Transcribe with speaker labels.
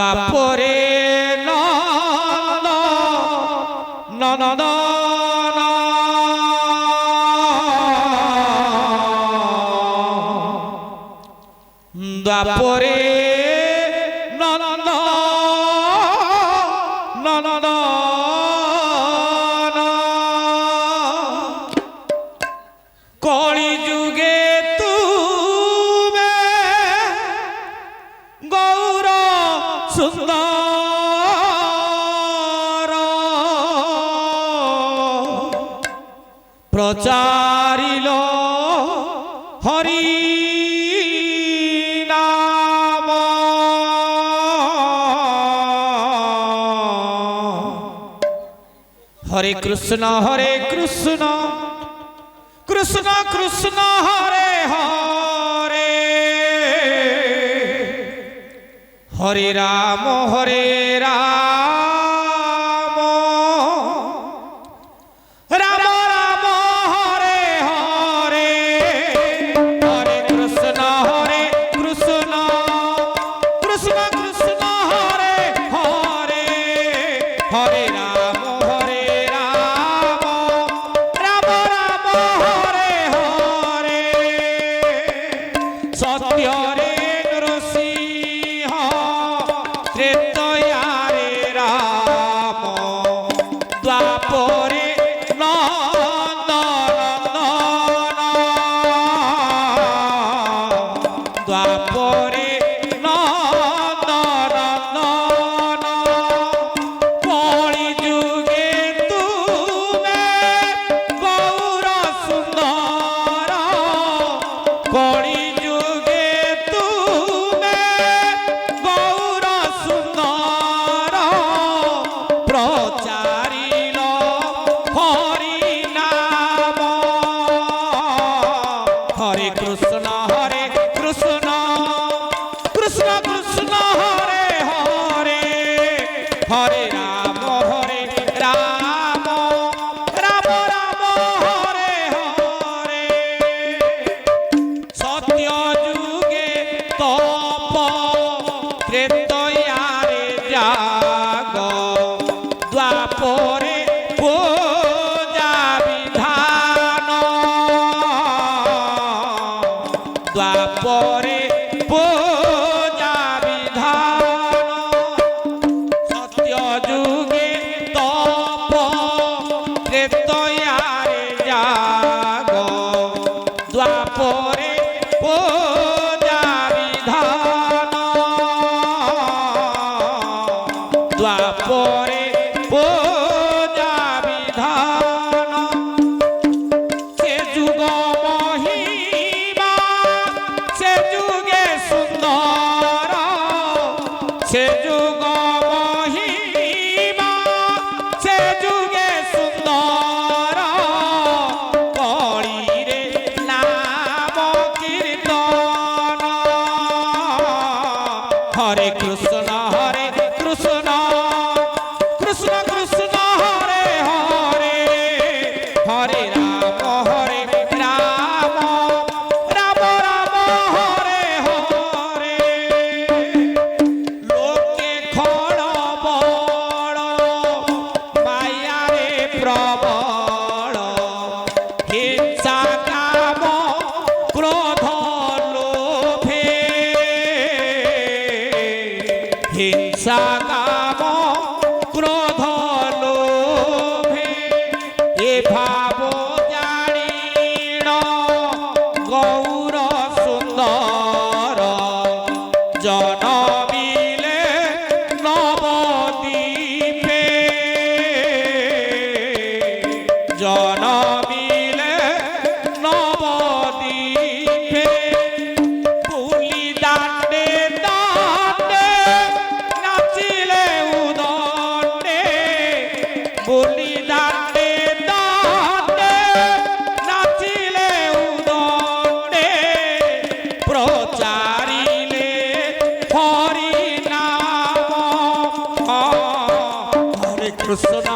Speaker 1: দ্বাপরে নন্দ নন্দ দ্বাপরে নন্দ নন্দ কলি যুগে তুমে গৌর সুন্দর প্রচারিল হরি নাম হরে কৃষ্ণ কৃষ্ণ কৃষ্ণ হরে হরে হরে রাম রাম রাম হরে হরে হরে কৃষ্ণ কৃষ্ণ কৃষ্ণ কৃষ্ণ হরে হরে হরে রাম রাম রাম হরে হরে সত্যরে নৃসিংহ ত্রেতয়ারে রাম দ্বাপরে নন্দনন্দন দ্বাপরে নন্দনন্দন কলি যুগে তুমে গৌর সুন্দর কলি যুগে তুমে গৌর সুন্দর প্রচারিল হরি নাম হরে কৃষ্ণ কৃষ্ণ কৃষ্ণ কৃষ্ণ হরে হরে হরে রাম রাম রাম রাম হরে হরে সত্য যুগে তপ ত্রেতয়ারে জাগ দ্বাপরে পূজা বিধান দ্বাপরে পূজা বিধান সত্য যুগে তপ ত্রেতয়ারে জাগ দ্বাপরে পূজা বিধান দ্বাপরে পূজা বিধান সে যুগ মহিমা সে যুগে সুন্দর সে যুগ মহিমা সে যুগে সুন্দর কলিরে নাম কীর্তন হরে কৃষ্ণ কৃষ্ণ কৃষ্ণ কৃষ্ণ হরে হরে হরে রাম রাম রাম রাম হরে হরে লোকে খড়বড় মায়ারে প্রবল হিংসা কাম ক্রোধ লোভে হিংসা কাম ক্রোধ লোভে এ ভাব জানিণ গৌর সুন্দর জনমিলে নবদ্বীপে জনমিলে নবদ্বীপে বুলি দাণ্ডে দাণ্ডে নাচিলে উদণ্ডে বুলি দাণ্ডে দাণ্ডে নাচিলে উদণ্ডে প্রচারিলে হরি নাম হরে কৃষ্ণ